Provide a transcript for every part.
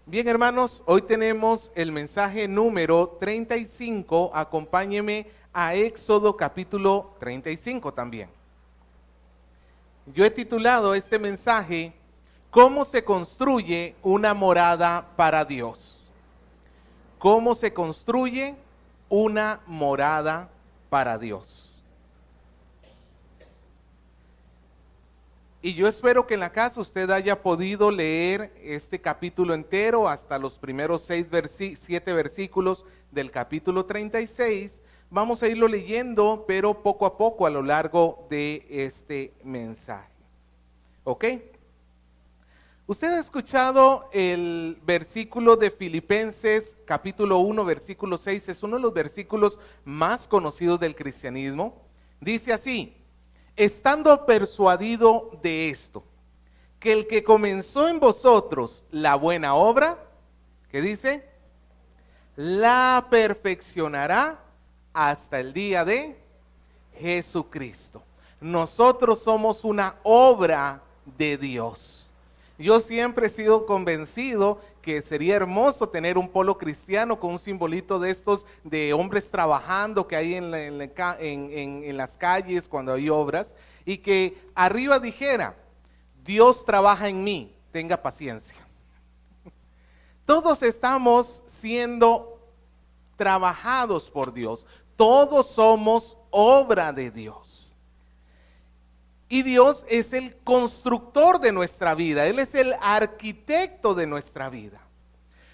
Bien, hermanos, hoy tenemos el mensaje número 35. Acompáñeme a Éxodo capítulo 35 también. Yo he titulado este mensaje, ¿cómo se construye una morada para Dios? ¿Cómo se construye una morada para Dios? Y yo espero que en la casa usted haya podido leer este capítulo entero hasta los primeros 7 versículos del capítulo 36. Vamos a irlo leyendo, pero poco a poco a lo largo de este mensaje. ¿Ok? Usted ha escuchado el versículo de Filipenses capítulo 1, versículo 6. Es uno de los versículos más conocidos del cristianismo. Dice así: estando persuadido de esto, que el que comenzó en vosotros la buena obra, ¿qué dice? La perfeccionará hasta el día de Jesucristo. Nosotros somos una obra de Dios. Yo siempre he sido convencido que sería hermoso tener un polo cristiano con un simbolito de estos de hombres trabajando que hay en las calles cuando hay obras, y que arriba dijera: Dios trabaja en mí, tenga paciencia. Todos estamos siendo trabajados por Dios, todos somos obra de Dios. Y Dios es el constructor de nuestra vida, Él es el arquitecto de nuestra vida.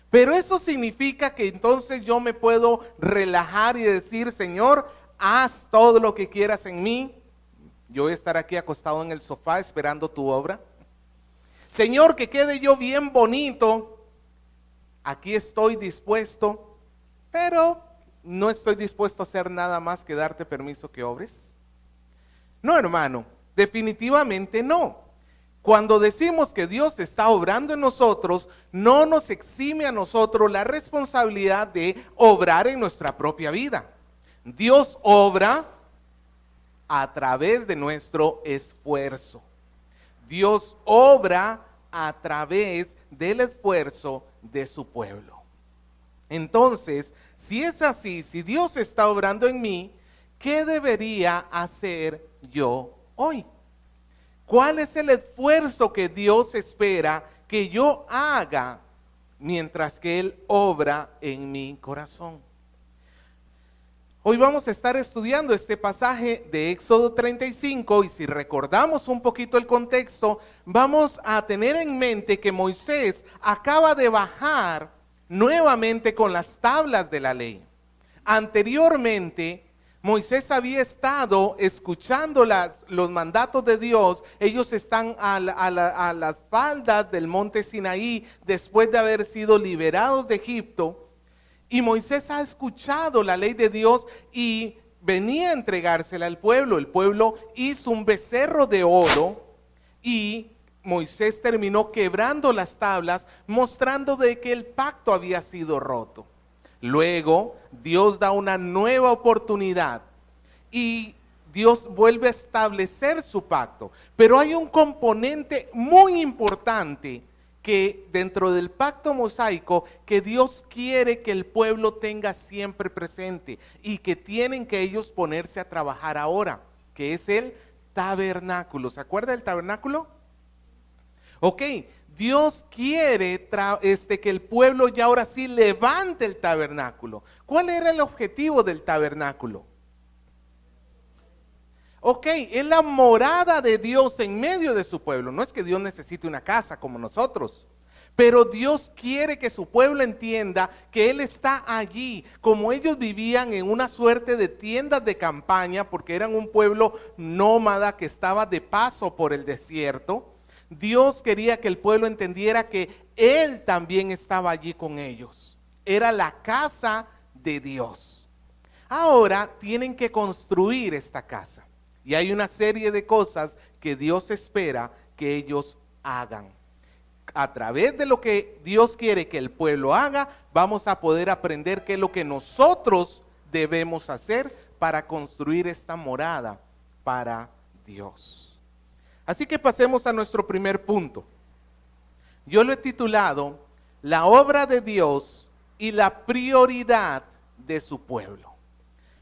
Pero eso significa que entonces yo me puedo relajar y decir: Señor, haz todo lo que quieras en mí. Yo voy a estar aquí acostado en el sofá esperando tu obra. Señor, que quede yo bien bonito. Aquí estoy dispuesto, pero no estoy dispuesto a hacer nada más que darte permiso que obres. No, hermano. Definitivamente no. Cuando decimos que Dios está obrando en nosotros, no nos exime a nosotros la responsabilidad de obrar en nuestra propia vida. Dios obra a través de nuestro esfuerzo. Dios obra a través del esfuerzo de su pueblo. Entonces, si es así, si Dios está obrando en mí, ¿qué debería hacer yo hoy? ¿Cuál es el esfuerzo que Dios espera que yo haga mientras que Él obra en mi corazón? Hoy vamos a estar estudiando este pasaje de Éxodo 35, y si recordamos un poquito el contexto, vamos a tener en mente que Moisés acaba de bajar nuevamente con las tablas de la ley. Anteriormente, Moisés había estado escuchando los mandatos de Dios. Ellos están a las faldas del monte Sinaí después de haber sido liberados de Egipto. Y Moisés ha escuchado la ley de Dios y venía a entregársela al pueblo. El pueblo hizo un becerro de oro y Moisés terminó quebrando las tablas, mostrando de que el pacto había sido roto. Luego, Dios da una nueva oportunidad y Dios vuelve a establecer su pacto. Pero hay un componente muy importante que dentro del pacto mosaico que Dios quiere que el pueblo tenga siempre presente y que tienen que ellos ponerse a trabajar ahora, que es el tabernáculo. ¿Se acuerda del tabernáculo? Ok. Dios quiere que el pueblo ya ahora sí levante el tabernáculo. ¿Cuál era el objetivo del tabernáculo? Ok, es la morada de Dios en medio de su pueblo. No es que Dios necesite una casa como nosotros, pero Dios quiere que su pueblo entienda que Él está allí. Como ellos vivían en una suerte de tiendas de campaña, porque eran un pueblo nómada que estaba de paso por el desierto, Dios quería que el pueblo entendiera que Él también estaba allí con ellos. Era la casa de Dios. Ahora tienen que construir esta casa. Y hay una serie de cosas que Dios espera que ellos hagan. A través de lo que Dios quiere que el pueblo haga, vamos a poder aprender qué es lo que nosotros debemos hacer para construir esta morada para Dios. Así que pasemos a nuestro primer punto. Yo lo he titulado la obra de Dios y la prioridad de su pueblo.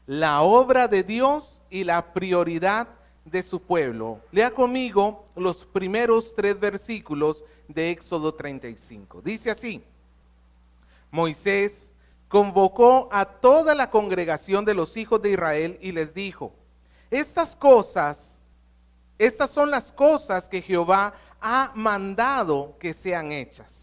La obra de Dios y la prioridad de su pueblo. Lea conmigo los primeros 3 versículos de Éxodo 35. Dice así: Moisés convocó a toda la congregación de los hijos de Israel y les dijo: estas son las cosas que Jehová ha mandado que sean hechas.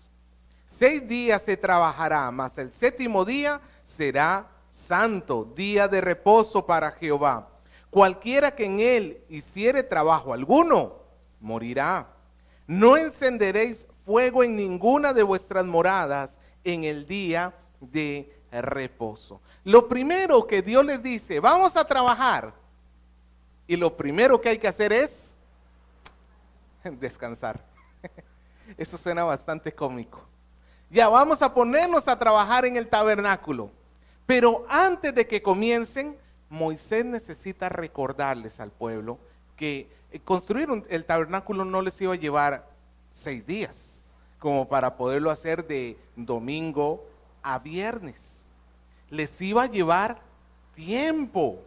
6 días se trabajará, mas el 7º día será santo, día de reposo para Jehová. Cualquiera que en él hiciere trabajo alguno, morirá. No encenderéis fuego en ninguna de vuestras moradas en el día de reposo. Lo primero que Dios les dice: vamos a trabajar. Y lo primero que hay que hacer es descansar. Eso suena bastante cómico. Ya vamos a ponernos a trabajar en el tabernáculo. Pero antes de que comiencen, Moisés necesita recordarles al pueblo que construir el tabernáculo no les iba a llevar 6 días, como para poderlo hacer de domingo a viernes. Les iba a llevar tiempo.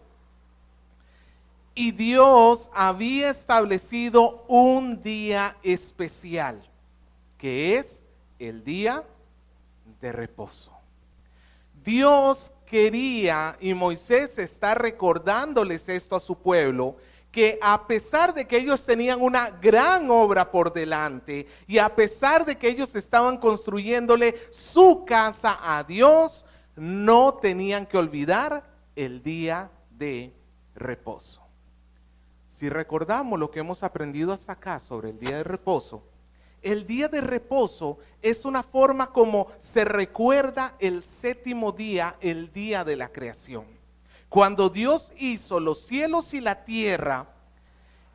Y Dios había establecido un día especial, que es el día de reposo. Dios quería, y Moisés está recordándoles esto a su pueblo, que a pesar de que ellos tenían una gran obra por delante, y a pesar de que ellos estaban construyéndole su casa a Dios, no tenían que olvidar el día de reposo. Si recordamos lo que hemos aprendido hasta acá sobre el día de reposo, el día de reposo es una forma como se recuerda el 7º día, el día de la creación. Cuando Dios hizo los cielos y la tierra,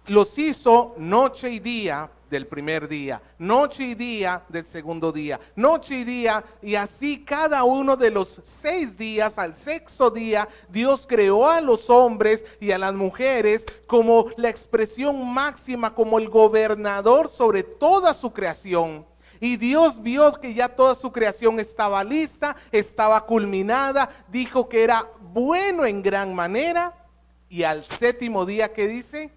los hizo noche y día del primer día, noche y día del segundo día, noche y día, y así cada uno de los 6 días. Al 6º día, Dios creó a los hombres y a las mujeres como la expresión máxima, como el gobernador sobre toda su creación. Y Dios vio que ya toda su creación estaba lista, estaba culminada, dijo que era bueno en gran manera, y al 7º día, ¿qué dice?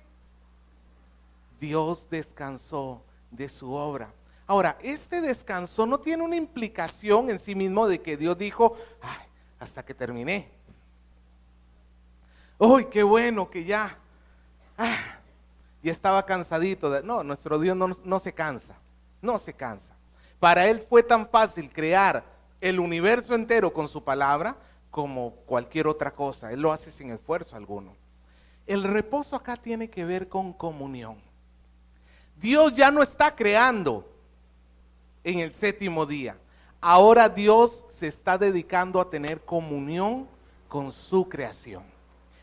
Dios descansó de su obra. Ahora, este descanso no tiene una implicación en sí mismo de que Dios dijo: ay, hasta que terminé. ¡Uy, qué bueno que ya! Ya estaba cansadito. No, nuestro Dios no se cansa, no se cansa. Para Él fue tan fácil crear el universo entero con su palabra como cualquier otra cosa. Él lo hace sin esfuerzo alguno. El reposo acá tiene que ver con comunión. Dios ya no está creando en el 7º día. Ahora Dios se está dedicando a tener comunión con su creación.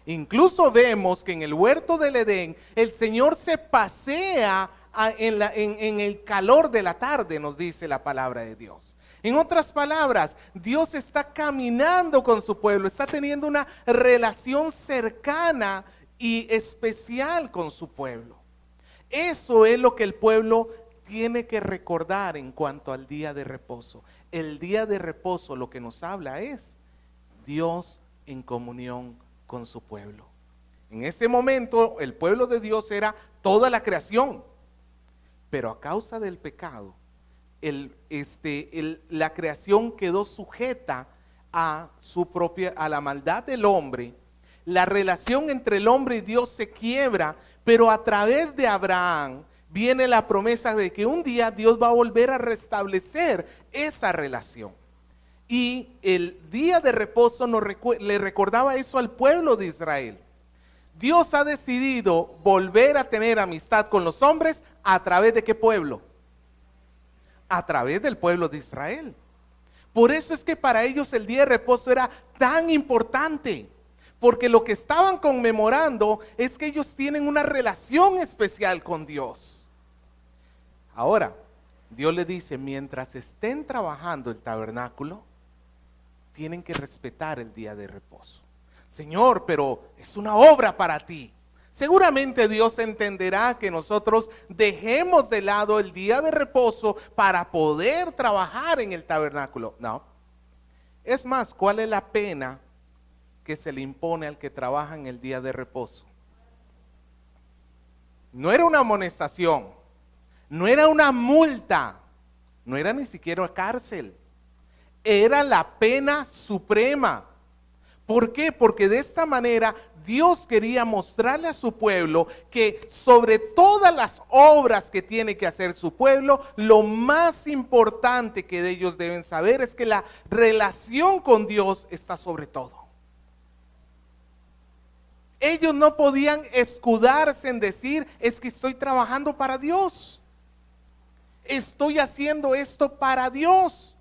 Incluso vemos que en el huerto del Edén el Señor se pasea en el calor de la tarde, nos dice la palabra de Dios. En otras palabras, Dios está caminando con su pueblo, está teniendo una relación cercana y especial con su pueblo. Eso es lo que el pueblo tiene que recordar en cuanto al día de reposo. El día de reposo lo que nos habla es Dios en comunión con su pueblo. En ese momento el pueblo de Dios era toda la creación, pero a causa del pecado, la creación quedó sujeta a la maldad del hombre. La relación entre el hombre y Dios se quiebra, pero a través de Abraham viene la promesa de que un día Dios va a volver a restablecer esa relación. Y el día de reposo le recordaba eso al pueblo de Israel. Dios ha decidido volver a tener amistad con los hombres a través de ¿qué pueblo? A través del pueblo de Israel. Por eso es que para ellos el día de reposo era tan importante. Porque lo que estaban conmemorando es que ellos tienen una relación especial con Dios. Ahora, Dios le dice: mientras estén trabajando el tabernáculo, tienen que respetar el día de reposo. Señor, pero es una obra para ti. Seguramente Dios entenderá que nosotros dejemos de lado el día de reposo para poder trabajar en el tabernáculo. No. Es más, ¿cuál es la pena que se le impone al que trabaja en el día de reposo? No era una amonestación, no era una multa, no era ni siquiera cárcel. Era la pena suprema. ¿Por qué? Porque de esta manera Dios quería mostrarle a su pueblo que sobre todas las obras que tiene que hacer su pueblo, lo más importante que ellos deben saber es que la relación con Dios está sobre todo. Ellos no podían escudarse en decir, es que estoy trabajando para Dios. Estoy haciendo esto para Dios.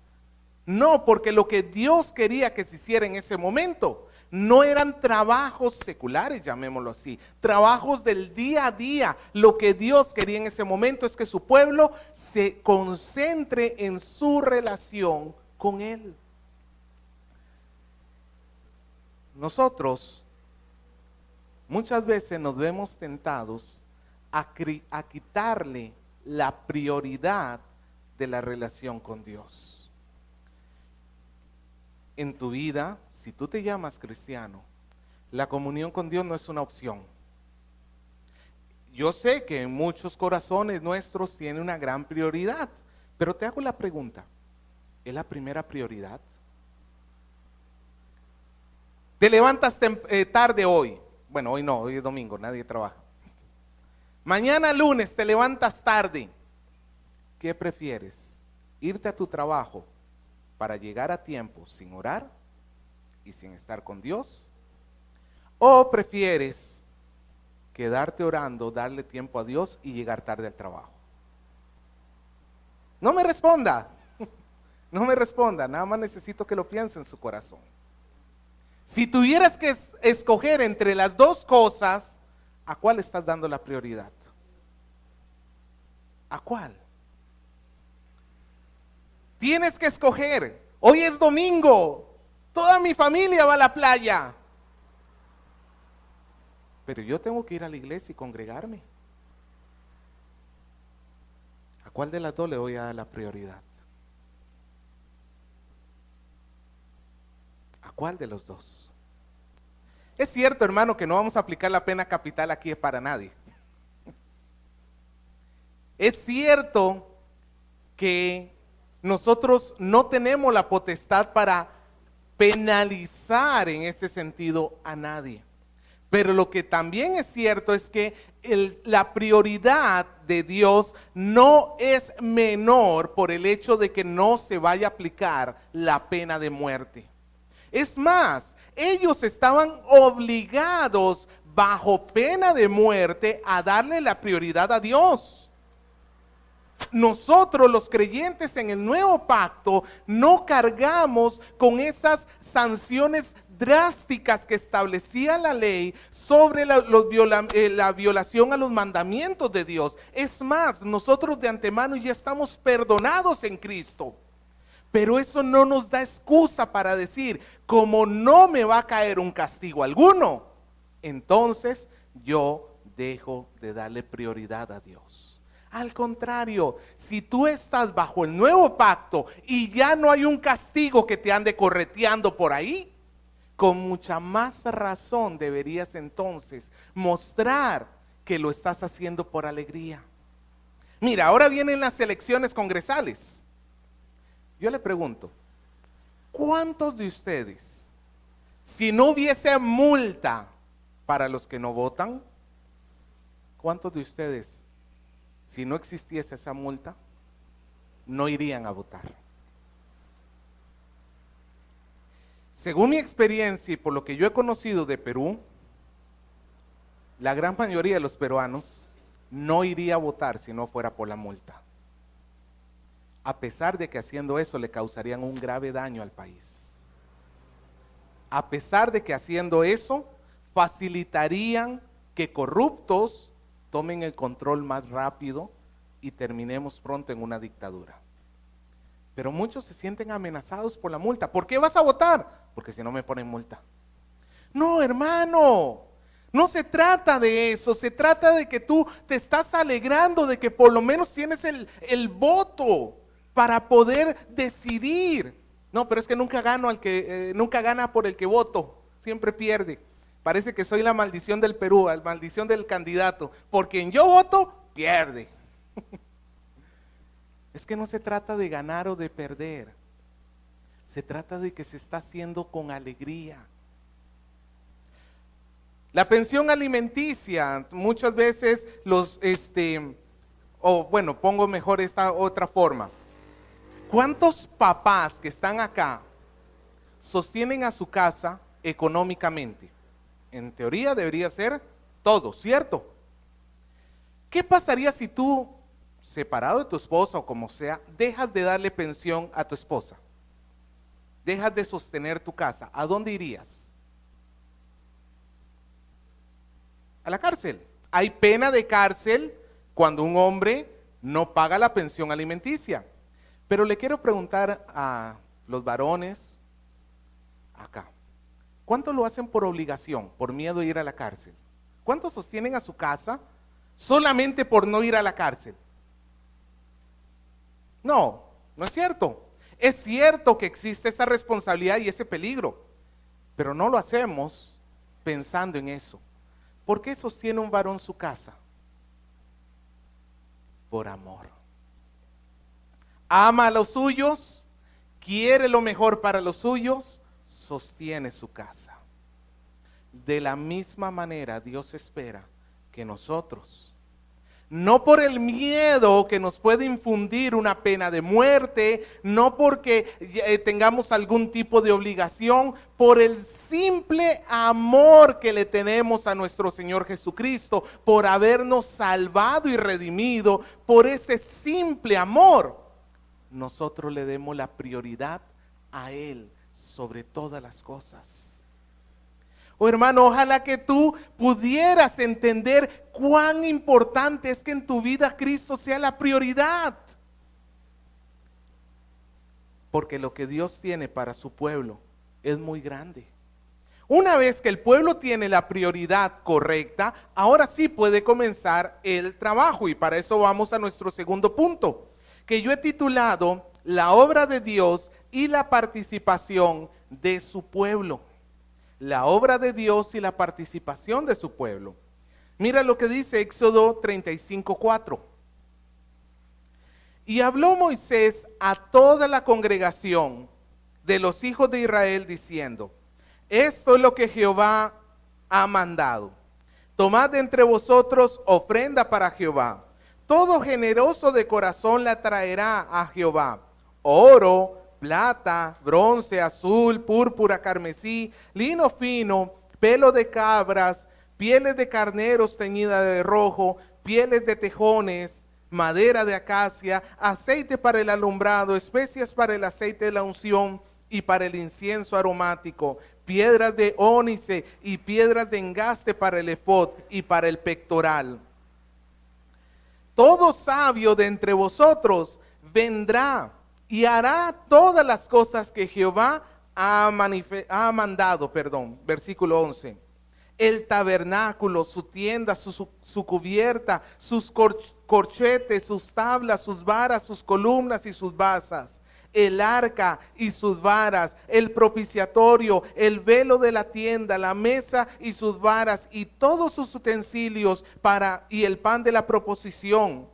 No, porque lo que Dios quería que se hiciera en ese momento no eran trabajos seculares, llamémoslo así, trabajos del día a día. Lo que Dios quería en ese momento es que su pueblo se concentre en su relación con Él. Nosotros muchas veces nos vemos tentados a quitarle la prioridad de la relación con Dios. En tu vida, si tú te llamas cristiano, la comunión con Dios no es una opción. Yo sé que en muchos corazones nuestros tiene una gran prioridad, pero te hago la pregunta, ¿es la primera prioridad? Te levantas tarde hoy. Bueno, hoy no, hoy es domingo, nadie trabaja. Mañana lunes te levantas tarde. ¿Qué prefieres? ¿Irte a tu trabajo para llegar a tiempo sin orar y sin estar con Dios? ¿O prefieres quedarte orando, darle tiempo a Dios y llegar tarde al trabajo? No me responda, no me responda, nada más necesito que lo piense en su corazón. Si tuvieras que escoger entre las dos cosas, ¿a cuál estás dando la prioridad? ¿A cuál? Tienes que escoger. Hoy es domingo, toda mi familia va a la playa, pero yo tengo que ir a la iglesia y congregarme. ¿A cuál de las dos le voy a dar la prioridad? ¿A cuál de los dos? Es cierto, hermano, que no vamos a aplicar la pena capital aquí para nadie. Es cierto que nosotros no tenemos la potestad para penalizar en ese sentido a nadie. Pero lo que también es cierto es que la prioridad de Dios no es menor por el hecho de que no se vaya a aplicar la pena de muerte. Es más, ellos estaban obligados bajo pena de muerte a darle la prioridad a Dios. Nosotros los creyentes en el nuevo pacto no cargamos con esas sanciones drásticas que establecía la ley sobre la violación a los mandamientos de Dios. Es más, nosotros de antemano ya estamos perdonados en Cristo. Pero eso no nos da excusa para decir, como no me va a caer un castigo alguno, entonces yo dejo de darle prioridad a Dios. Al contrario, si tú estás bajo el nuevo pacto y ya no hay un castigo que te ande correteando por ahí, con mucha más razón deberías entonces mostrar que lo estás haciendo por alegría. Mira, ahora vienen las elecciones congresales. Yo le pregunto, ¿cuántos de ustedes, si no hubiese multa para los que no votan, cuántos de ustedes, si no existiese esa multa, no irían a votar? Según mi experiencia y por lo que yo he conocido de Perú, la gran mayoría de los peruanos no iría a votar si no fuera por la multa. A pesar de que haciendo eso le causarían un grave daño al país. A pesar de que haciendo eso facilitarían que corruptos tomen el control más rápido y terminemos pronto en una dictadura. Pero muchos se sienten amenazados por la multa. ¿Por qué vas a votar? Porque si no me ponen multa. No, hermano, No se trata de eso, se trata de que tú te estás alegrando de que por lo menos tienes el voto para poder decidir. No, pero es que nunca gano nunca gana por el que voto, siempre pierde. Parece que soy la maldición del Perú, la maldición del candidato. Por quien yo voto, pierde. Es que no se trata de ganar o de perder. Se trata de que se está haciendo con alegría. La pensión alimenticia, muchas veces pongo mejor esta otra forma. ¿Cuántos papás que están acá sostienen a su casa económicamente? En teoría debería ser todo, ¿cierto? ¿Qué pasaría si tú, separado de tu esposa o como sea, dejas de darle pensión a tu esposa? Dejas de sostener tu casa. ¿A dónde irías? A la cárcel. Hay pena de cárcel cuando un hombre no paga la pensión alimenticia. Pero le quiero preguntar a los varones acá, ¿cuántos lo hacen por obligación, por miedo a ir a la cárcel? ¿Cuántos sostienen a su casa solamente por no ir a la cárcel? No, no es cierto. Es cierto que existe esa responsabilidad y ese peligro, pero no lo hacemos pensando en eso. ¿Por qué sostiene un varón su casa? Por amor. Ama a los suyos, quiere lo mejor para los suyos, sostiene su casa. De la misma manera Dios espera que nosotros, no por el miedo que nos puede infundir una pena de muerte, no porque tengamos algún tipo de obligación, por el simple amor que le tenemos a nuestro Señor Jesucristo, por habernos salvado y redimido, por ese simple amor, nosotros le demos la prioridad a Él sobre todas las cosas. Oh hermano, ojalá que tú pudieras entender cuán importante es que en tu vida Cristo sea la prioridad. Porque lo que Dios tiene para su pueblo es muy grande. Una vez que el pueblo tiene la prioridad correcta, ahora sí puede comenzar el trabajo. Y para eso vamos a nuestro segundo punto, que yo he titulado La obra de Dios y la participación de su pueblo. La obra de Dios y la participación de su pueblo. Mira lo que dice Éxodo 35:4. Y habló Moisés a toda la congregación de los hijos de Israel diciendo: esto es lo que Jehová ha mandado. Tomad de entre vosotros ofrenda para Jehová. Todo generoso de corazón la traerá a Jehová. Oro, plata, bronce, azul, púrpura, carmesí, lino fino, pelo de cabras, pieles de carneros teñidas de rojo, pieles de tejones, madera de acacia, aceite para el alumbrado, especias para el aceite de la unción y para el incienso aromático, piedras de ónice y piedras de engaste para el efod y para el pectoral. Todo sabio de entre vosotros vendrá y hará todas las cosas que Jehová ha mandado. Versículo 11. El tabernáculo, su tienda, su cubierta, sus corchetes, sus tablas, sus varas, sus columnas y sus basas, el arca y sus varas, el propiciatorio, el velo de la tienda, la mesa y sus varas y todos sus utensilios y el pan de la proposición,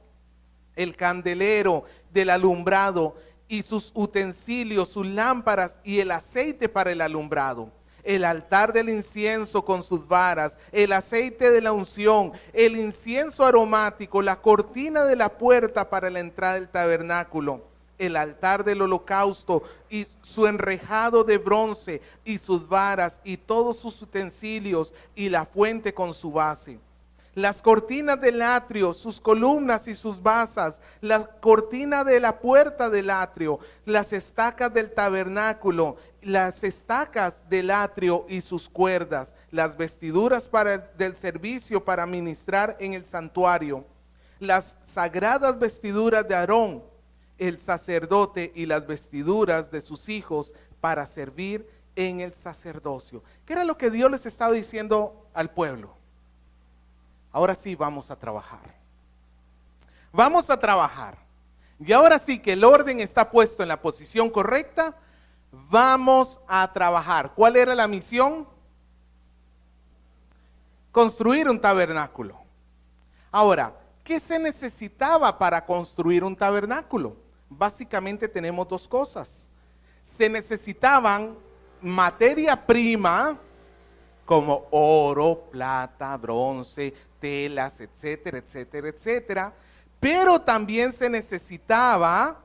el candelero del alumbrado y sus utensilios, sus lámparas y el aceite para el alumbrado, el altar del incienso con sus varas, el aceite de la unción, el incienso aromático, la cortina de la puerta para la entrada del tabernáculo, el altar del holocausto y su enrejado de bronce y sus varas y todos sus utensilios y la fuente con su base. Las cortinas del atrio, sus columnas y sus basas, la cortina de la puerta del atrio, las estacas del tabernáculo, las estacas del atrio y sus cuerdas, las vestiduras del servicio para ministrar en el santuario, las sagradas vestiduras de Aarón, el sacerdote, y las vestiduras de sus hijos para servir en el sacerdocio. ¿Qué era lo que Dios les estaba diciendo al pueblo? ahora sí vamos a trabajar. Vamos a trabajar. Y ahora sí que el orden está puesto en la posición correcta, vamos a trabajar. ¿Cuál era la misión? Construir un tabernáculo. Ahora, ¿qué se necesitaba para construir un tabernáculo? Básicamente tenemos dos cosas. Se necesitaban materia prima como oro, plata, bronce, telas, etcétera, etcétera, etcétera. Pero también se necesitaba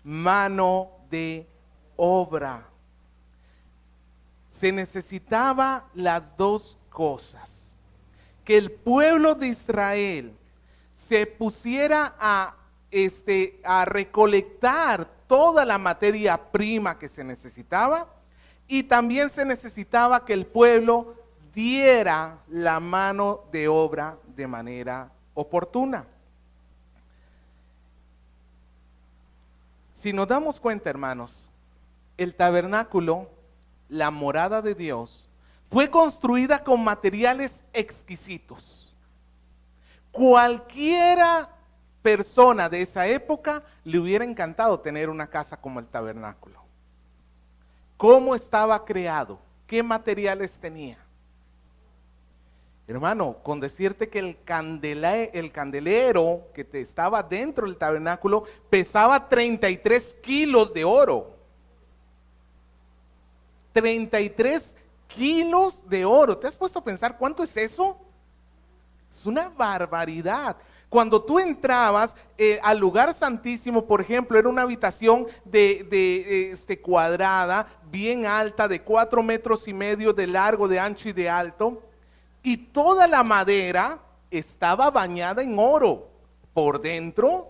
mano de obra. Se necesitaba las dos cosas. Que el pueblo de Israel se pusiera a recolectar toda la materia prima que se necesitaba, y también se necesitaba que el pueblo diera la mano de obra de manera oportuna. Si nos damos cuenta, hermanos, el tabernáculo, la morada de Dios, fue construida con materiales exquisitos. Cualquiera persona de esa época le hubiera encantado tener una casa como el tabernáculo. ¿Cómo estaba creado? ¿Qué materiales tenía? Hermano, con decirte que el candelero que estaba dentro del tabernáculo pesaba 33 kilos de oro. 33 kilos de oro. ¿Te has puesto a pensar cuánto es eso? Es una barbaridad. Cuando tú entrabas al lugar santísimo, por ejemplo, era una habitación cuadrada, bien alta, de 4,5 metros de largo, de ancho y de alto, y toda la madera estaba bañada en oro, por dentro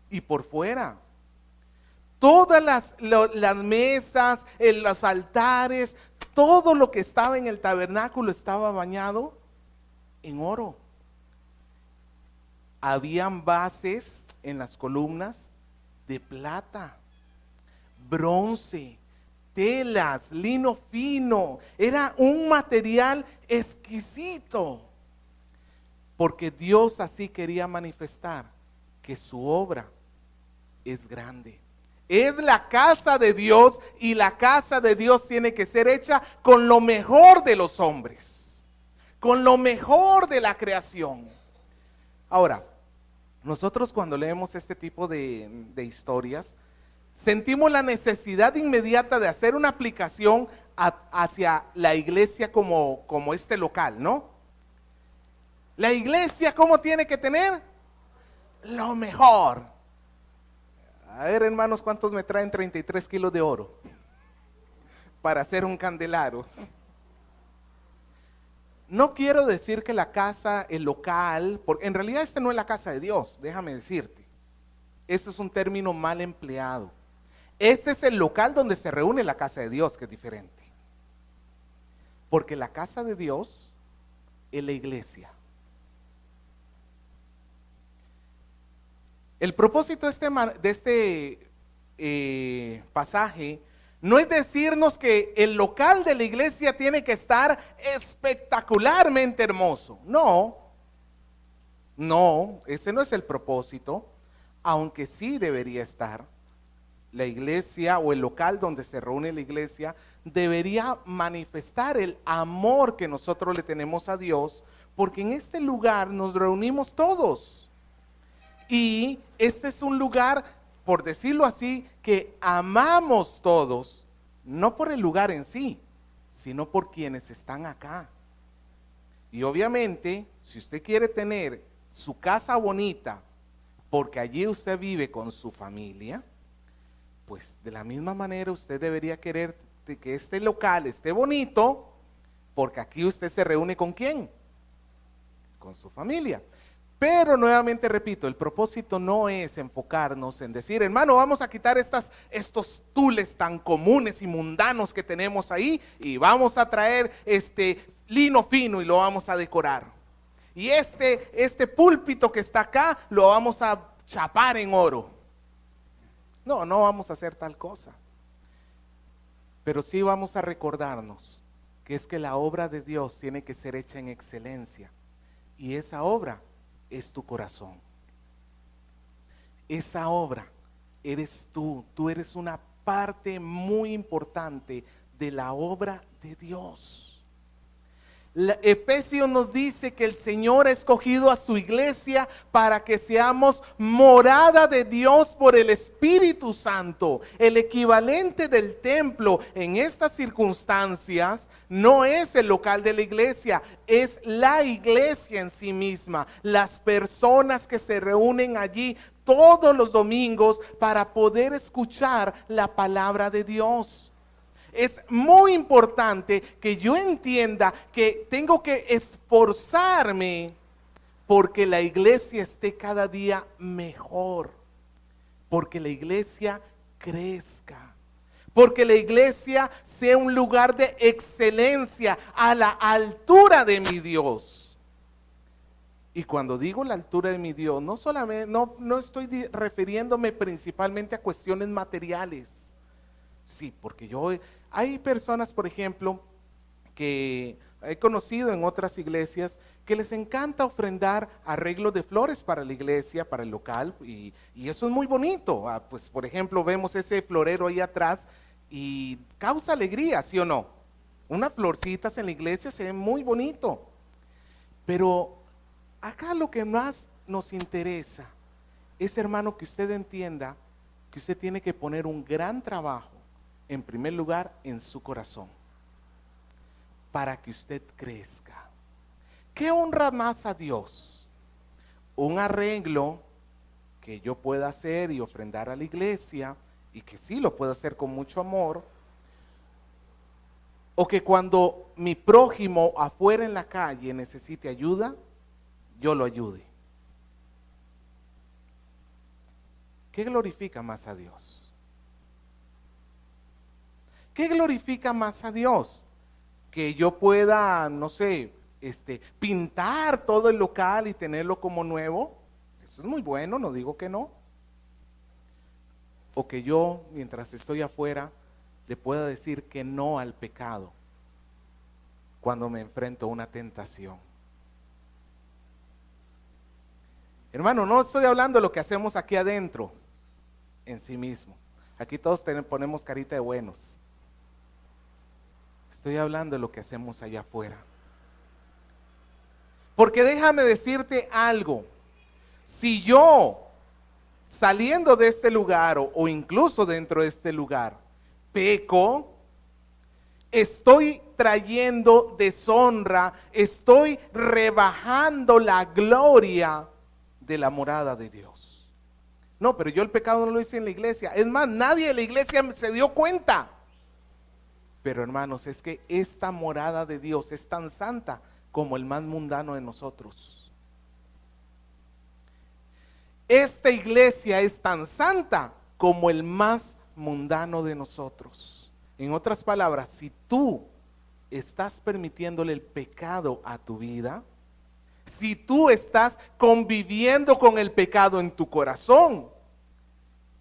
y por fuera. Todas las mesas, los altares, todo lo que estaba en el tabernáculo estaba bañado en oro. Habían bases en las columnas de plata, bronce, telas, lino fino. Era un material exquisito, porque Dios así quería manifestar que su obra es grande. Es la casa de Dios, y la casa de Dios tiene que ser hecha con lo mejor de los hombres, con lo mejor de la creación. Ahora, nosotros cuando leemos este tipo de historias, sentimos la necesidad inmediata de hacer una aplicación hacia la iglesia como este local, ¿no? La iglesia, ¿cómo tiene que tener? Lo mejor. A ver, hermanos, ¿cuántos me traen 33 kilos de oro para hacer un candelaro? No quiero decir que la casa, el local, porque en realidad no es la casa de Dios, déjame decirte. Este es un término mal empleado. Este es el local donde se reúne la casa de Dios, que es diferente. Porque la casa de Dios es la iglesia. El propósito de este pasaje no es decirnos que el local de la iglesia tiene que estar espectacularmente hermoso. No, ese no es el propósito, aunque sí debería estar. La iglesia o el local donde se reúne la iglesia debería manifestar el amor que nosotros le tenemos a Dios, porque en este lugar nos reunimos todos. Y este es un lugar, por decirlo así, que amamos todos, no por el lugar en sí, sino por quienes están acá. Y obviamente, si usted quiere tener su casa bonita, porque allí usted vive con su familia, pues de la misma manera usted debería querer que este local esté bonito, porque aquí usted se reúne ¿con quién? Con su familia. Pero nuevamente repito, el propósito no es enfocarnos en decir, hermano, vamos a quitar estos tules tan comunes y mundanos que tenemos ahí, y vamos a traer lino fino y lo vamos a decorar. Y este púlpito que está acá lo vamos a chapar en oro. No vamos a hacer tal cosa. Pero sí vamos a recordarnos que es que la obra de Dios tiene que ser hecha en excelencia. Y esa obra es tu corazón. Esa obra eres tú. Tú eres una parte muy importante de la obra de Dios. Efesios nos dice que el Señor ha escogido a su iglesia para que seamos morada de Dios por el Espíritu Santo. El equivalente del templo en estas circunstancias no es el local de la iglesia, es la iglesia en sí misma, las personas que se reúnen allí todos los domingos para poder escuchar la palabra de Dios. Es muy importante que yo entienda que tengo que esforzarme porque la iglesia esté cada día mejor, porque la iglesia crezca, porque la iglesia sea un lugar de excelencia a la altura de mi Dios. Y cuando digo la altura de mi Dios, no solamente, no estoy refiriéndome principalmente a cuestiones materiales. Sí, porque hay personas, por ejemplo, que he conocido en otras iglesias que les encanta ofrendar arreglos de flores para la iglesia, para el local, y eso es muy bonito. Pues, por ejemplo, vemos ese florero ahí atrás y causa alegría, ¿sí o no? Unas florcitas en la iglesia se ven muy bonito. Pero acá lo que más nos interesa es, hermano, que usted entienda que usted tiene que poner un gran trabajo en primer lugar en su corazón para que usted crezca. ¿Qué honra más a Dios? Un arreglo que yo pueda hacer y ofrendar a la iglesia, y que sí lo puedo hacer con mucho amor, o que cuando mi prójimo afuera en la calle necesite ayuda, yo lo ayude. ¿Qué glorifica más a Dios? ¿Qué glorifica más a Dios? Que yo pueda, no sé, pintar todo el local y tenerlo como nuevo. Eso es muy bueno, no digo que no. O que yo, mientras estoy afuera, le pueda decir que no al pecado cuando me enfrento a una tentación. Hermano, no estoy hablando de lo que hacemos aquí adentro en sí mismo. Aquí todos ponemos carita de buenos. Estoy hablando de lo que hacemos allá afuera. Porque déjame decirte algo. Si yo, saliendo de este lugar o incluso dentro de este lugar, peco, estoy trayendo deshonra, estoy rebajando la gloria de la morada de Dios. No, pero yo el pecado no lo hice en la iglesia. Es más, nadie en la iglesia se dio cuenta. Pero hermanos, es que esta morada de Dios es tan santa como el más mundano de nosotros. Esta iglesia es tan santa como el más mundano de nosotros. En otras palabras, si tú estás permitiéndole el pecado a tu vida, si tú estás conviviendo con el pecado en tu corazón,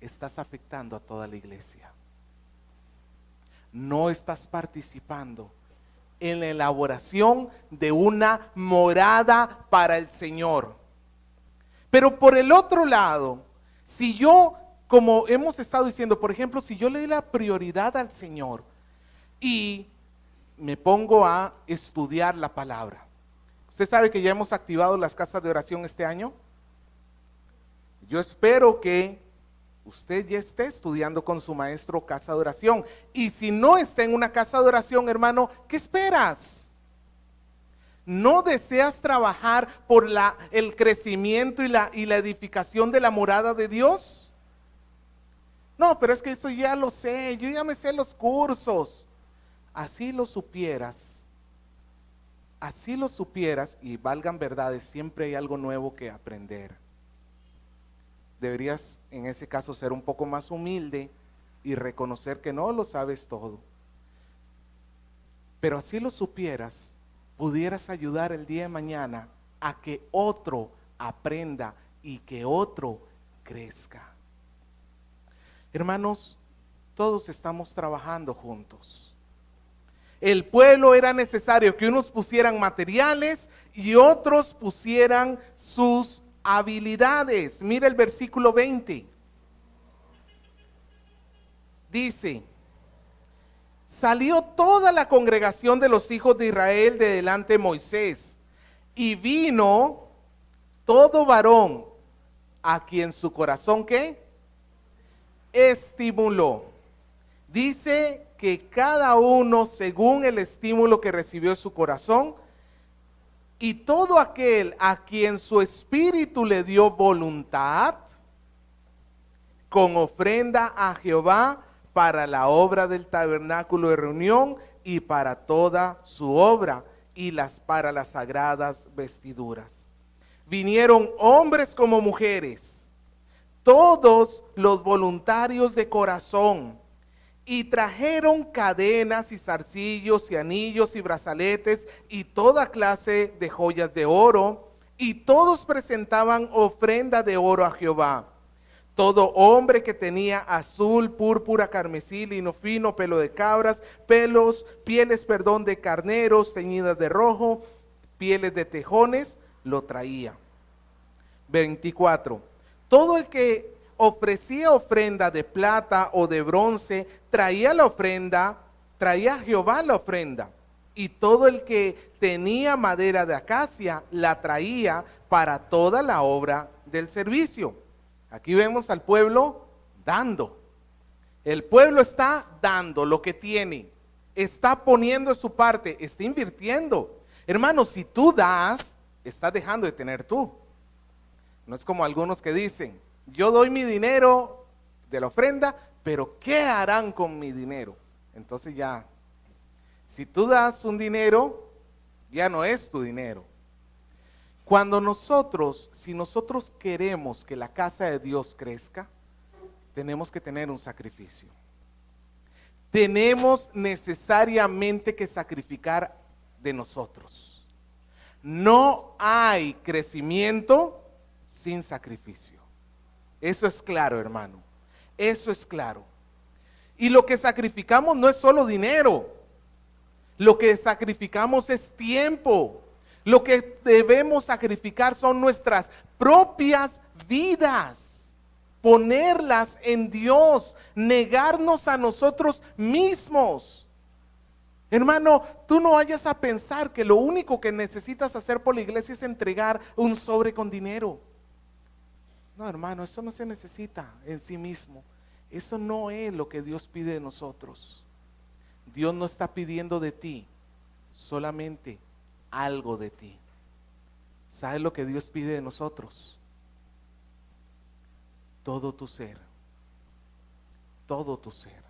estás afectando a toda la iglesia. No estás participando en la elaboración de una morada para el Señor. Pero por el otro lado, si yo, como hemos estado diciendo, por ejemplo, si yo le doy la prioridad al Señor y me pongo a estudiar la palabra. Usted sabe que ya hemos activado las casas de oración este año. Yo espero que usted ya esté estudiando con su maestro casa de oración. Y si no está en una casa de oración, hermano, ¿qué esperas? ¿No deseas trabajar por el crecimiento y la edificación de la morada de Dios? No, pero es que eso ya lo sé, yo ya me sé los cursos. Así lo supieras, y valgan verdades, siempre hay algo nuevo que aprender. Deberías en ese caso ser un poco más humilde y reconocer que no lo sabes todo. Pero así lo supieras, pudieras ayudar el día de mañana a que otro aprenda y que otro crezca. Hermanos, todos estamos trabajando juntos. El pueblo era necesario que unos pusieran materiales y otros pusieran sus habilidades. Mira el versículo 20. Dice: salió toda la congregación de los hijos de Israel de delante de Moisés, y vino todo varón a quien su corazón, ¿qué? Estimuló. Dice que cada uno según el estímulo que recibió en su corazón, y todo aquel a quien su espíritu le dio voluntad, con ofrenda a Jehová para la obra del tabernáculo de reunión y para toda su obra y para las sagradas vestiduras. Vinieron hombres como mujeres, todos los voluntarios de corazón, y trajeron cadenas y zarcillos y anillos y brazaletes y toda clase de joyas de oro, y todos presentaban ofrenda de oro a Jehová. Todo hombre que tenía azul, púrpura, carmesí, lino fino, pelo de cabras, pieles de carneros teñidas de rojo, pieles de tejones, lo traía. 24. Todo el que ofrecía ofrenda de plata o de bronce, traía a Jehová la ofrenda. Y todo el que tenía madera de acacia, la traía para toda la obra del servicio. Aquí vemos al pueblo dando. El pueblo está dando lo que tiene, está poniendo su parte, está invirtiendo. Hermanos, si tú das, estás dejando de tener tú. No es como algunos que dicen: yo doy mi dinero de la ofrenda, pero ¿qué harán con mi dinero? Entonces ya, si tú das un dinero, ya no es tu dinero. Si nosotros queremos que la casa de Dios crezca, tenemos que tener un sacrificio. Tenemos necesariamente que sacrificar de nosotros. No hay crecimiento sin sacrificio. Eso es claro, hermano. Eso es claro. Y lo que sacrificamos no es solo dinero. Lo que sacrificamos es tiempo. Lo que debemos sacrificar son nuestras propias vidas. Ponerlas en Dios. Negarnos a nosotros mismos. Hermano, tú no vayas a pensar que lo único que necesitas hacer por la iglesia es entregar un sobre con dinero. No, hermano, eso no se necesita en sí mismo. Eso no es lo que Dios pide de nosotros. Dios no está pidiendo de ti solamente algo de ti. ¿Sabes lo que Dios pide de nosotros? Todo tu ser. Todo tu ser.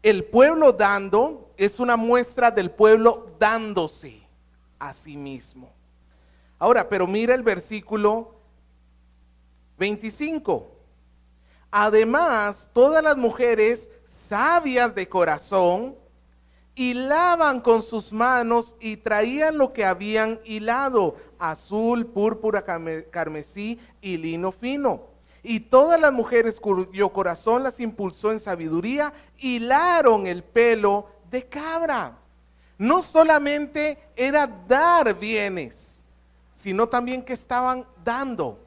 El pueblo dando es una muestra del pueblo dándose a sí mismo. Ahora, pero mira el versículo 25. Además, todas las mujeres sabias de corazón hilaban con sus manos y traían lo que habían hilado: azul, púrpura, carmesí y lino fino. Y todas las mujeres cuyo corazón las impulsó en sabiduría, hilaron el pelo de cabra. No solamente era dar bienes, sino también que estaban dando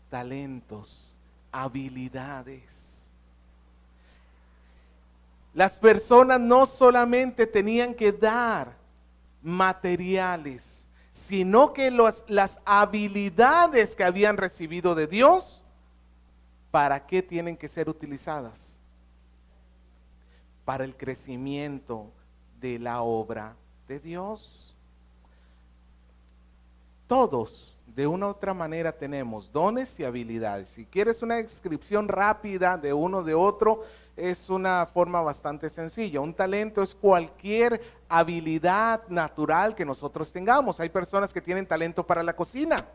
talentos, habilidades. Las personas no solamente tenían que dar materiales, sino que las habilidades que habían recibido de Dios, ¿para qué tienen que ser utilizadas? Para el crecimiento de la obra de Dios. Todos, de una u otra manera, tenemos dones y habilidades. Si quieres una descripción rápida de uno de otro, es una forma bastante sencilla. Un talento es cualquier habilidad natural que nosotros tengamos. Hay personas que tienen talento para la cocina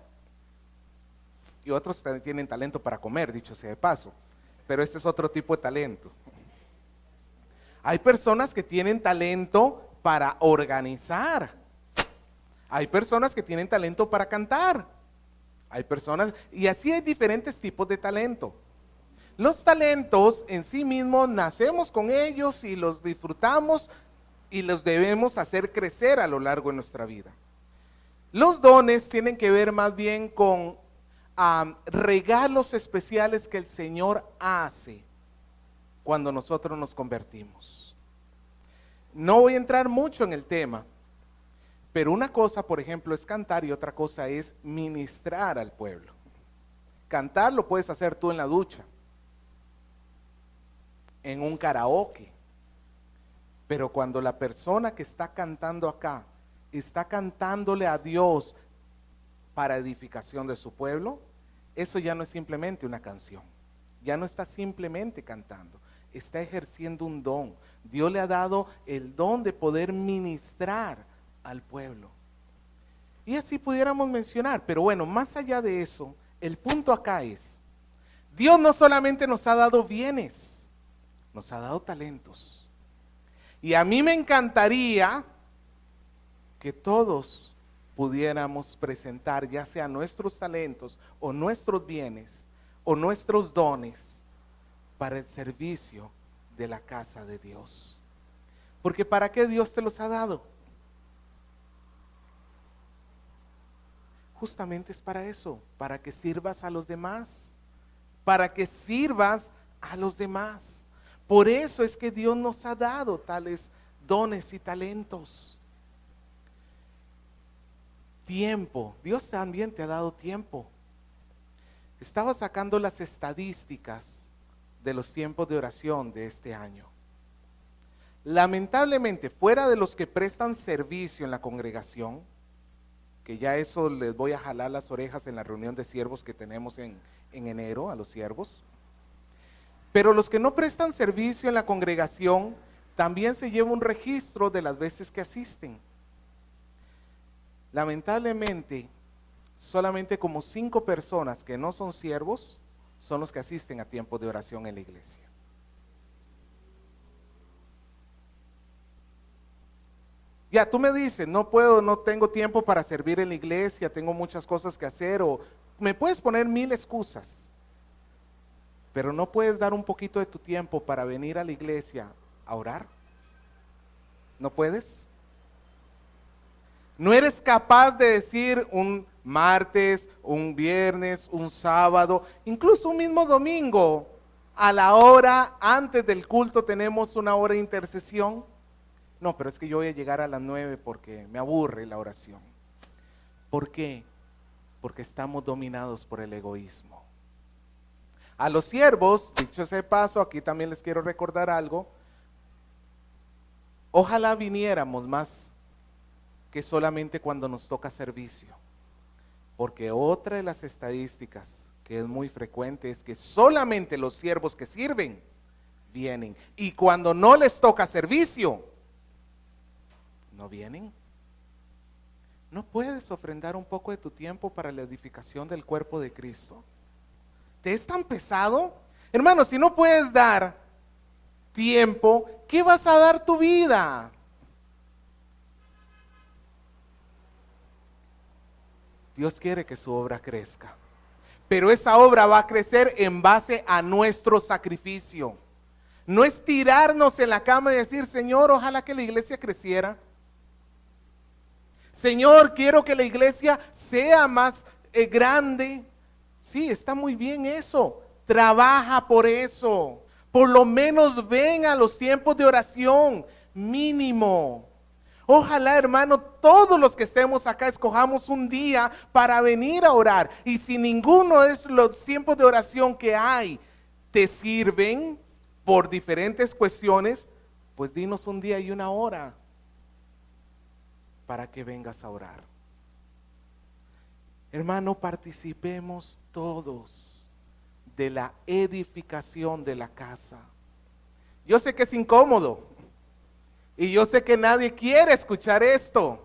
y otros que tienen talento para comer, dicho sea de paso, pero este es otro tipo de talento. Hay personas que tienen talento para organizar. Hay personas que tienen talento para cantar. Hay personas, y así hay diferentes tipos de talento. Los talentos en sí mismos nacemos con ellos y los disfrutamos y los debemos hacer crecer a lo largo de nuestra vida. Los dones tienen que ver más bien con regalos especiales que el Señor hace cuando nosotros nos convertimos. No voy a entrar mucho en el tema, pero una cosa, por ejemplo, es cantar y otra cosa es ministrar al pueblo. Cantar lo puedes hacer tú en la ducha, en un karaoke, pero cuando la persona que está cantando acá está cantándole a Dios para edificación de su pueblo, eso ya no es simplemente una canción, ya no está simplemente cantando, está ejerciendo un don. Dios le ha dado el don de poder ministrar al pueblo. Y así pudiéramos mencionar, pero bueno, más allá de eso, el punto acá es, Dios no solamente nos ha dado bienes, nos ha dado talentos. Y a mí me encantaría que todos pudiéramos presentar ya sea nuestros talentos o nuestros bienes o nuestros dones para el servicio de la casa de Dios. Porque ¿para qué Dios te los ha dado? Justamente es para eso, para que sirvas a los demás, para que sirvas a los demás. Por eso es que Dios nos ha dado tales dones y talentos. Tiempo, Dios también te ha dado tiempo. Estaba sacando las estadísticas de los tiempos de oración de este año. Lamentablemente, fuera de los que prestan servicio en la congregación, que ya eso les voy a jalar las orejas en la reunión de siervos que tenemos en enero, a los siervos. Pero los que no prestan servicio en la congregación, también se lleva un registro de las veces que asisten. Lamentablemente, solamente como 5 personas que no son siervos, son los que asisten a tiempos de oración en la iglesia. Ya, tú me dices, no puedo, no tengo tiempo para servir en la iglesia, tengo muchas cosas que hacer, o me puedes poner 1000 excusas, pero no puedes dar un poquito de tu tiempo para venir a la iglesia a orar. ¿No puedes? ¿No eres capaz de decir un martes, un viernes, un sábado, incluso un mismo domingo, a la hora antes del culto tenemos una hora de intercesión? No, pero es que yo voy a llegar a las 9 porque me aburre la oración. ¿Por qué? Porque estamos dominados por el egoísmo. A los siervos, dicho ese paso, aquí también les quiero recordar algo. Ojalá viniéramos más que solamente cuando nos toca servicio. Porque otra de las estadísticas que es muy frecuente es que solamente los siervos que sirven vienen. Y cuando no les toca servicio, no vienen. ¿No puedes ofrendar un poco de tu tiempo para la edificación del cuerpo de Cristo? ¿Te es tan pesado? Hermano, si no puedes dar tiempo, ¿qué vas a dar tu vida? Dios quiere que su obra crezca, pero esa obra va a crecer en base a nuestro sacrificio. No es tirarnos en la cama y decir, Señor, ojalá que la iglesia creciera. Señor, quiero que la iglesia sea más grande. Sí, está muy bien eso. Trabaja por eso. Por lo menos ven a los tiempos de oración, mínimo. Ojalá, hermano, todos los que estemos acá escojamos un día para venir a orar. Y si ninguno de los tiempos de oración que hay te sirven por diferentes cuestiones, pues dinos un día y una hora para que vengas a orar. Hermano, participemos todos de la edificación de la casa. Yo sé que es incómodo y yo sé que nadie quiere escuchar esto,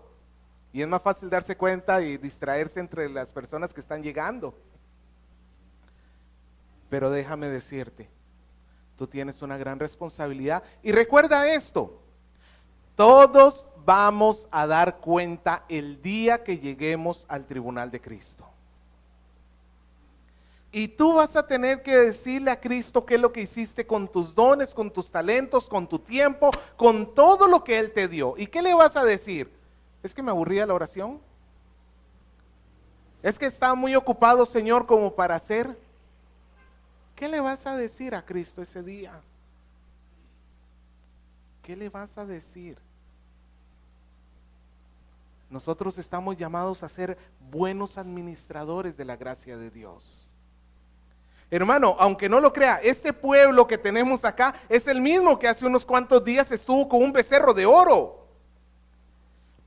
y es más fácil darse cuenta y distraerse entre las personas que están llegando. Pero déjame decirte, tú tienes una gran responsabilidad y recuerda esto: todos vamos a dar cuenta el día que lleguemos al tribunal de Cristo. Y tú vas a tener que decirle a Cristo qué es lo que hiciste con tus dones, con tus talentos, con tu tiempo, con todo lo que Él te dio. ¿Y qué le vas a decir? ¿Es que me aburría la oración? ¿Es que estaba muy ocupado, Señor, como para hacer? ¿Qué le vas a decir a Cristo ese día? ¿Qué le vas a decir? Nosotros estamos llamados a ser buenos administradores de la gracia de Dios. Hermano, aunque no lo crea, este pueblo que tenemos acá es el mismo que hace unos cuantos días estuvo con un becerro de oro.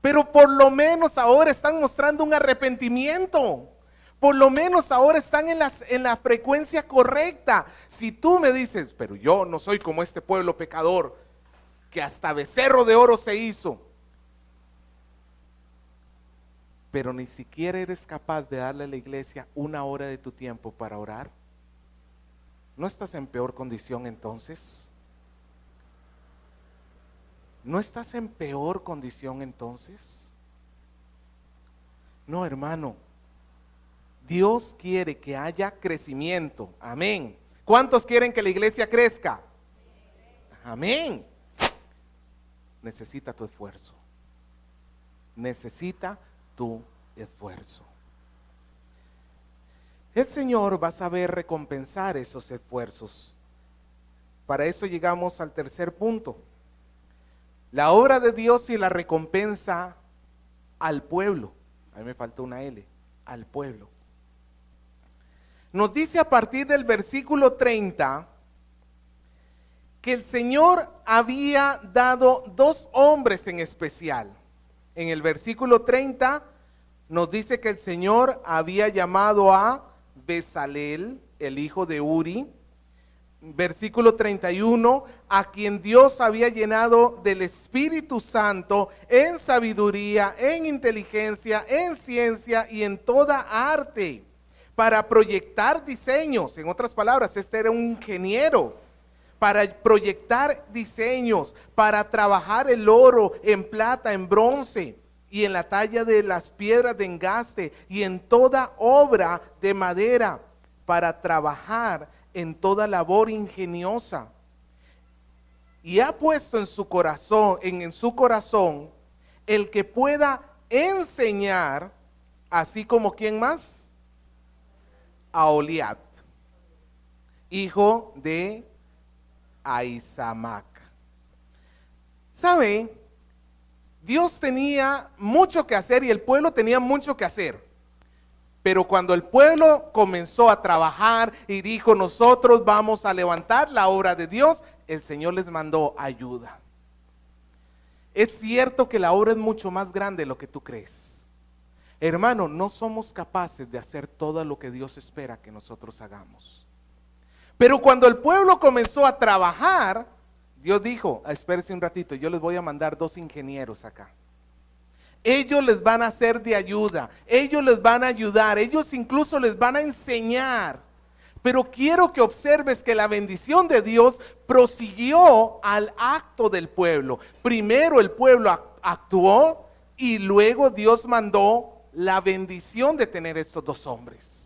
Pero por lo menos ahora están mostrando un arrepentimiento. Por lo menos ahora están en la frecuencia correcta. Si tú me dices, pero yo no soy como este pueblo pecador, que hasta becerro de oro se hizo, pero ni siquiera eres capaz de darle a la iglesia una hora de tu tiempo para orar, ¿no estás en peor condición entonces? ¿No estás en peor condición entonces? No, hermano. Dios quiere que haya crecimiento. Amén. ¿Cuántos quieren que la iglesia crezca? Amén. Necesita tu esfuerzo. Necesita tu esfuerzo. El Señor va a saber recompensar esos esfuerzos. Para eso llegamos al tercer punto. La obra de Dios y la recompensa al pueblo. A mí me faltó una L. Al pueblo. Nos dice a partir del versículo 30 que el Señor había dado dos hombres en especial. En el versículo 30 nos dice que el Señor había llamado a Bezalel, el hijo de Uri. Versículo 31, a quien Dios había llenado del Espíritu Santo en sabiduría, en inteligencia, en ciencia y en toda arte, para proyectar diseños. En otras palabras, este era un ingeniero, para proyectar diseños, para trabajar el oro en plata, en bronce y en la talla de las piedras de engaste y en toda obra de madera, para trabajar en toda labor ingeniosa. Y ha puesto en su corazón, el que pueda enseñar, así como ¿quién más? A Oliat, hijo de Ahisamac. ¿Sabe? Dios tenía mucho que hacer y el pueblo tenía mucho que hacer. Pero cuando el pueblo comenzó a trabajar y dijo, nosotros vamos a levantar la obra de Dios, el Señor les mandó ayuda. Es cierto que la obra es mucho más grande de lo que tú crees. Hermano, no somos capaces de hacer todo lo que Dios espera que nosotros hagamos. Pero cuando el pueblo comenzó a trabajar, Dios dijo, espérese un ratito, yo les voy a mandar dos ingenieros acá. Ellos les van a ser de ayuda, ellos les van a ayudar, ellos incluso les van a enseñar. Pero quiero que observes que la bendición de Dios prosiguió al acto del pueblo. Primero el pueblo actuó y luego Dios mandó la bendición de tener estos dos hombres.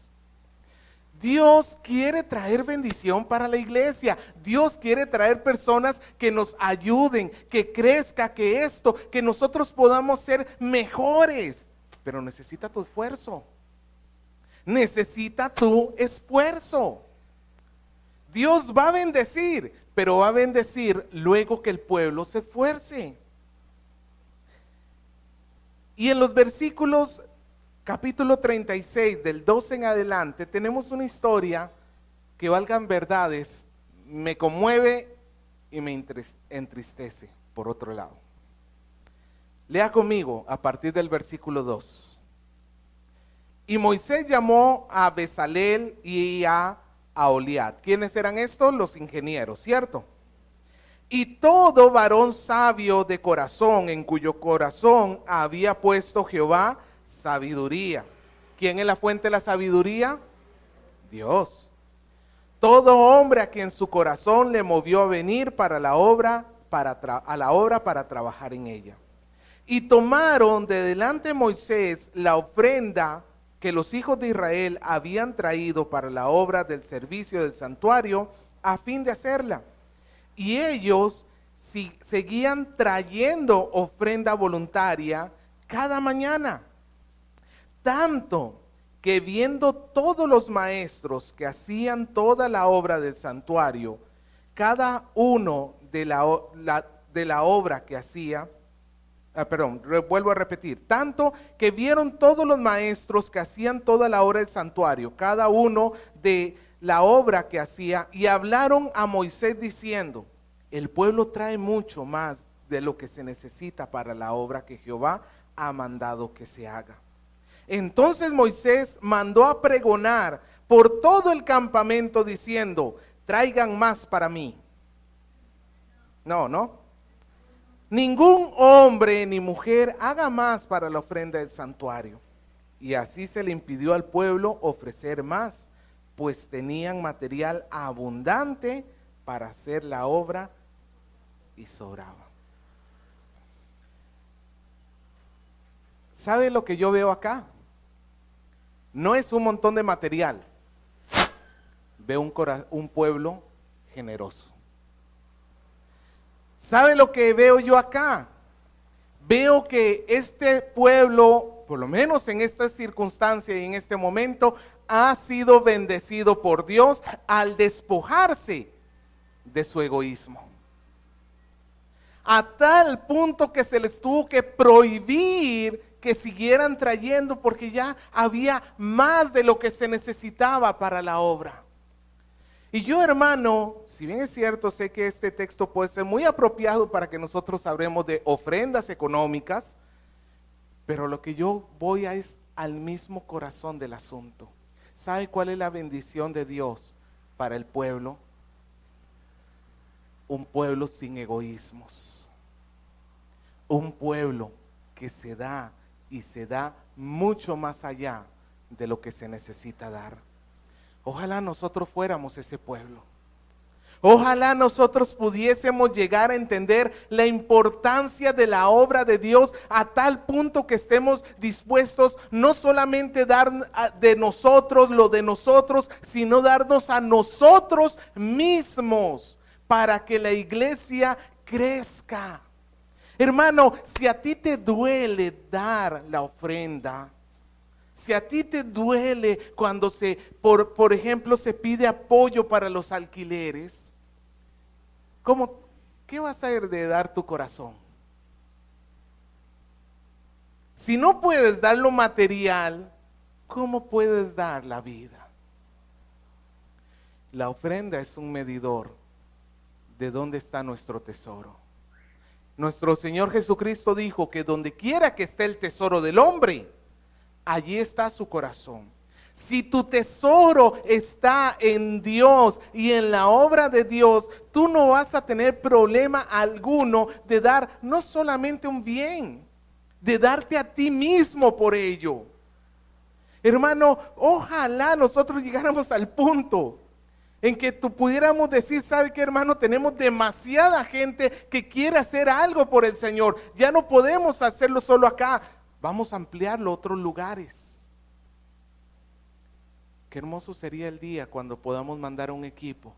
Dios quiere traer bendición para la iglesia. Dios quiere traer personas que nos ayuden, que crezca, que nosotros podamos ser mejores. Pero necesita tu esfuerzo. Necesita tu esfuerzo. Dios va a bendecir, pero va a bendecir luego que el pueblo se esfuerce. Y en los versículos capítulo 36, del 12 en adelante, tenemos una historia que, valgan verdades, me conmueve y me entristece por otro lado. Lea conmigo a partir del versículo 2. Y Moisés llamó a Bezalel y a Aholiab. ¿Quiénes eran estos? Los ingenieros, ¿cierto? Y todo varón sabio de corazón, en cuyo corazón había puesto Jehová sabiduría. ¿Quién es la fuente de la sabiduría? Dios. Todo hombre a quien su corazón le movió a venir para la obra, para trabajar en ella. Y tomaron de delante de Moisés la ofrenda que los hijos de Israel habían traído para la obra del servicio del santuario a fin de hacerla. Y ellos seguían trayendo ofrenda voluntaria cada mañana. Tanto que viendo todos los maestros que hacían toda la obra del santuario, cada uno de la obra que hacía, vuelvo a repetir, tanto que vieron todos los maestros que hacían toda la obra del santuario, cada uno de la obra que hacía, y hablaron a Moisés diciendo: el pueblo trae mucho más de lo que se necesita para la obra que Jehová ha mandado que se haga. Entonces Moisés mandó a pregonar por todo el campamento diciendo: traigan más para mí. No. Ningún hombre ni mujer haga más para la ofrenda del santuario. Y así se le impidió al pueblo ofrecer más, pues tenían material abundante para hacer la obra y sobraba. ¿Sabe lo que yo veo acá? No es un montón de material. Veo un pueblo generoso. ¿Sabe lo que veo yo acá? Veo que este pueblo, por lo menos en esta circunstancia y en este momento, ha sido bendecido por Dios al despojarse de su egoísmo. A tal punto que se les tuvo que prohibir que siguieran trayendo, porque ya había más de lo que se necesitaba para la obra. Y yo, hermano, si bien es cierto, sé que este texto puede ser muy apropiado para que nosotros hablemos de ofrendas económicas, pero lo que yo voy es al mismo corazón del asunto. ¿Sabe cuál es la bendición de Dios para el pueblo? Un pueblo sin egoísmos. Un pueblo que se da y se da mucho más allá de lo que se necesita dar. Ojalá nosotros fuéramos ese pueblo. Ojalá nosotros pudiésemos llegar a entender la importancia de la obra de Dios a tal punto que estemos dispuestos no solamente dar de nosotros lo de nosotros, sino darnos a nosotros mismos para que la iglesia crezca. Hermano, si a ti te duele dar la ofrenda, si a ti te duele cuando por ejemplo, se pide apoyo para los alquileres, ¿qué vas a heredar tu corazón? Si no puedes dar lo material, ¿cómo puedes dar la vida? La ofrenda es un medidor de dónde está nuestro tesoro. Nuestro Señor Jesucristo dijo que donde quiera que esté el tesoro del hombre, allí está su corazón. Si tu tesoro está en Dios y en la obra de Dios, tú no vas a tener problema alguno de dar no solamente un bien, de darte a ti mismo por ello. Hermano, ojalá nosotros llegáramos al punto en que tú pudiéramos decir: ¿sabe qué, hermano? Tenemos demasiada gente que quiere hacer algo por el Señor. Ya no podemos hacerlo solo acá. Vamos a ampliarlo a otros lugares. Qué hermoso sería el día cuando podamos mandar un equipo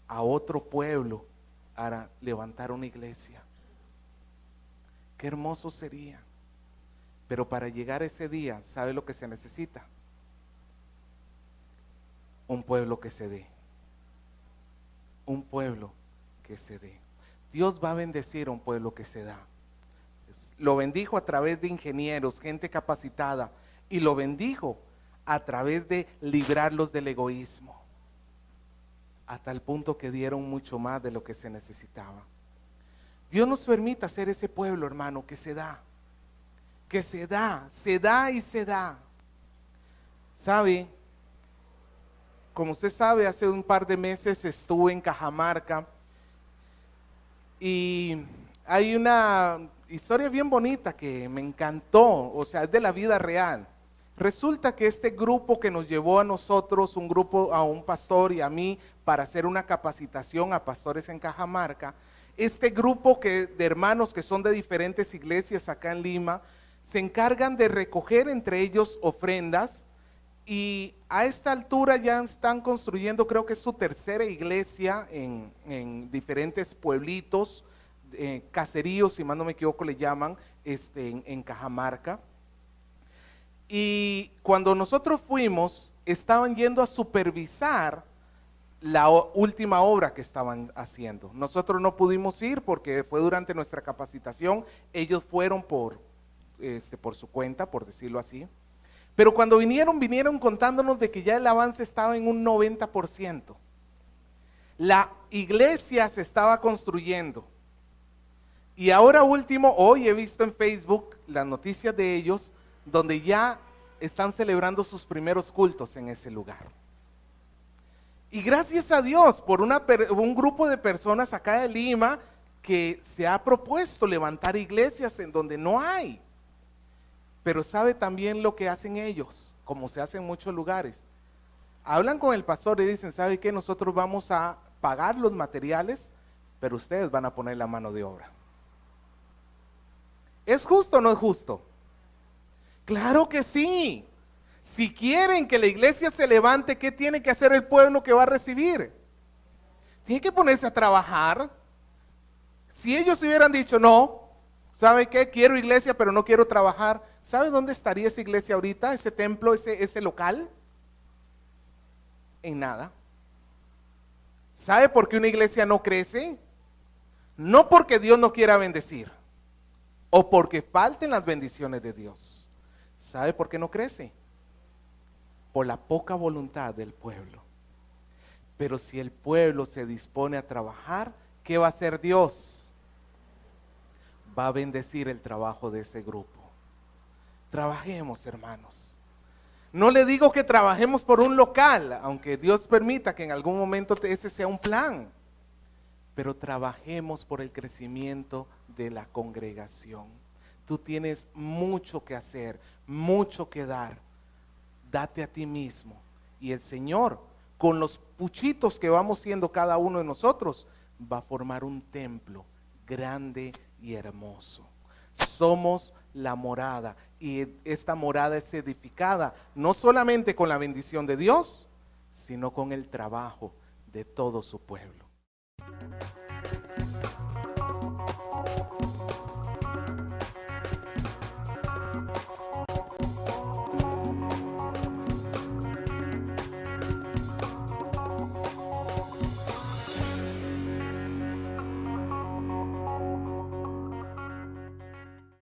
a otro pueblo para levantar una iglesia. Qué hermoso sería. Pero para llegar a ese día, ¿sabe lo que se necesita? Un pueblo que se dé. Un pueblo que se dé. Dios va a bendecir a un pueblo que se da. Lo bendijo a través de ingenieros, gente capacitada, y lo bendijo a través de librarlos del egoísmo, a tal punto que dieron mucho más de lo que se necesitaba. Dios nos permite ser ese pueblo, hermano, que se da y se da. ¿Sabe? Como usted sabe, hace un par de meses estuve en Cajamarca y hay una historia bien bonita que me encantó, o sea, es de la vida real. Resulta que este grupo que nos llevó a nosotros, un grupo, a un pastor y a mí, para hacer una capacitación a pastores en Cajamarca, este grupo de hermanos que son de diferentes iglesias acá en Lima, se encargan de recoger entre ellos ofrendas, y a esta altura ya están construyendo, creo que es su tercera iglesia en diferentes pueblitos, caseríos, si más no me equivoco le llaman, en Cajamarca. Y cuando nosotros fuimos, estaban yendo a supervisar la última obra que estaban haciendo. Nosotros no pudimos ir porque fue durante nuestra capacitación. Ellos fueron por su cuenta, por decirlo así. Pero cuando vinieron contándonos de que ya el avance estaba en un 90%. La iglesia se estaba construyendo. Y ahora último, hoy he visto en Facebook las noticias de ellos, donde ya están celebrando sus primeros cultos en ese lugar. Y gracias a Dios por un grupo de personas acá de Lima que se ha propuesto levantar iglesias en donde no hay. Pero sabe también lo que hacen ellos, como se hace en muchos lugares. Hablan con el pastor y dicen, ¿sabe qué? Nosotros vamos a pagar los materiales, pero ustedes van a poner la mano de obra. ¿Es justo o no es justo? Claro que sí. Si quieren que la iglesia se levante, ¿qué tiene que hacer el pueblo que va a recibir? Tiene que ponerse a trabajar. Si ellos hubieran dicho, no, ¿sabe qué? Quiero iglesia, pero no quiero trabajar. ¿Sabe dónde estaría esa iglesia ahorita? Ese templo, ese local. En nada. ¿Sabe por qué una iglesia no crece? No porque Dios no quiera bendecir, o porque falten las bendiciones de Dios. ¿Sabe por qué no crece? Por la poca voluntad del pueblo. Pero si el pueblo se dispone a trabajar, ¿qué va a hacer Dios? Va a bendecir el trabajo de ese grupo. Trabajemos, hermanos. No le digo que trabajemos por un local, aunque Dios permita que en algún momento ese sea un plan. Pero trabajemos por el crecimiento de la congregación. Tú tienes mucho que hacer, mucho que dar. Date a ti mismo. Y el Señor, con los puchitos que vamos siendo cada uno de nosotros, va a formar un templo grande y hermoso. Somos la morada, y esta morada es edificada no solamente con la bendición de Dios, sino con el trabajo de todo su pueblo.